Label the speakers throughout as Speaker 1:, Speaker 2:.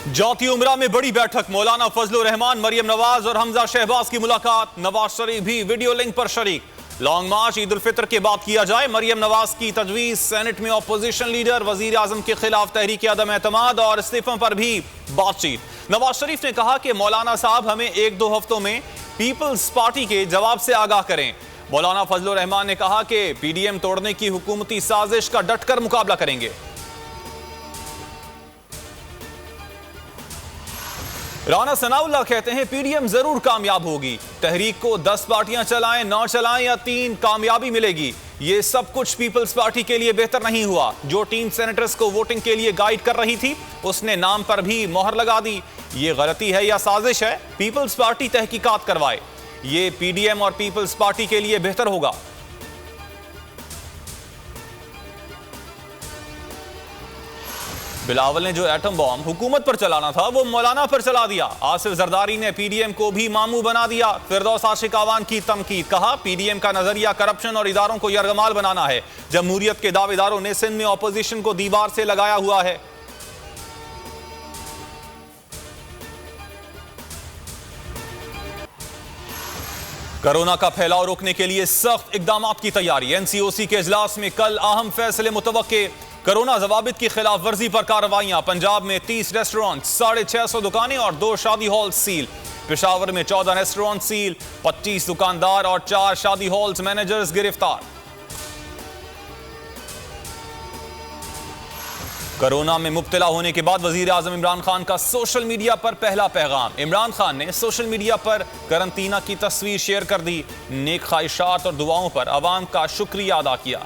Speaker 1: जाती उमरा में बड़ी बैठक, मौलाना फजलुर रहमान, मरियम नवाज और हमजा शहबाज की मुलाकात। नवाज शरीफ भी वीडियो लिंक पर शरीक। लॉन्ग मार्च ईद उल फितर के बाद किया जाए। मरियम नवाज की तजवीज। सेनेट में अपोजिशन लीडर वजीर आजम के खिलाफ तहरीक अदम एतमाद और इस्तीफों पर भी बातचीत। नवाज शरीफ ने कहा कि मौलाना साहब हमें 1-2 हफ्तों में पीपल्स पार्टी के जवाब से आगाह करें। मौलाना फजलुर रहमान ने कहा कि पीडीएम तोड़ने की हुकूमती साजिश का डटकर मुकाबला करेंगे। राना सनाउल्लाह कहते हैं पीडीएम जरूर कामयाब होगी। तहरीक को 10 पार्टियां चलाएं, 9 चलाएं या 3, कामयाबी मिलेगी। ये सब कुछ पीपल्स पार्टी के लिए बेहतर नहीं हुआ। जो टीम सेनेटर्स को वोटिंग के लिए गाइड कर रही थी उसने नाम पर भी मोहर लगा दी। ये गलती है या साजिश है? पीपल्स पार्टी तहकीकात करवाए। ये पीडीएम और पीपल्स पार्टी के लिए बेहतर होगा। बिलावल ने जो एटम बॉम्ब हुकूमत पर चलाना था वो मौलाना पर चला दिया। आसिफ जरदारी ने पीडीएम को भी मामू बना दिया। फिरदौस आशिक आवान की तमकीद। कहा पीडीएम का नजरिया करप्शन और इदारों को यरगमाल बनाना है। जमहूरियत के दावेदारों ने सिंध में ऑपोजिशन को दीवार से लगाया हुआ है। कोरोना का फैलाव रोकने के लिए सख्त इकदाम की तैयारी। एनसीओसी के इजलास में कल अहम फैसले मुतवक्के। कोरोना जवाबित की खिलाफ वर्जी पर कार्रवाइयां। पंजाब में 30 रेस्टोरेंट, 650 दुकानें और 2 शादी हॉल सील। पेशावर में 14 रेस्टोरेंट सील, 25 दुकानदार और 4 शादी हॉल्स मैनेजर्स गिरफ्तार। कोरोना में मुब्तला होने के बाद वजीर आजम इमरान खान का सोशल मीडिया पर पहला पैगाम। इमरान खान ने सोशल मीडिया पर करंतना की तस्वीर शेयर कर दी। नेक ख्वाहिशात और दुआओं पर अवाम का शुक्रिया अदा किया।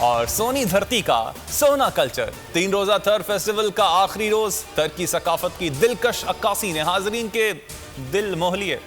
Speaker 1: और सोनी धरती का सोना कल्चर 3 रोजा थर फेस्टिवल का आखिरी रोज। थर की सकाफत की दिलकश अक्कासी ने हाजरीन के दिल मोह लिए।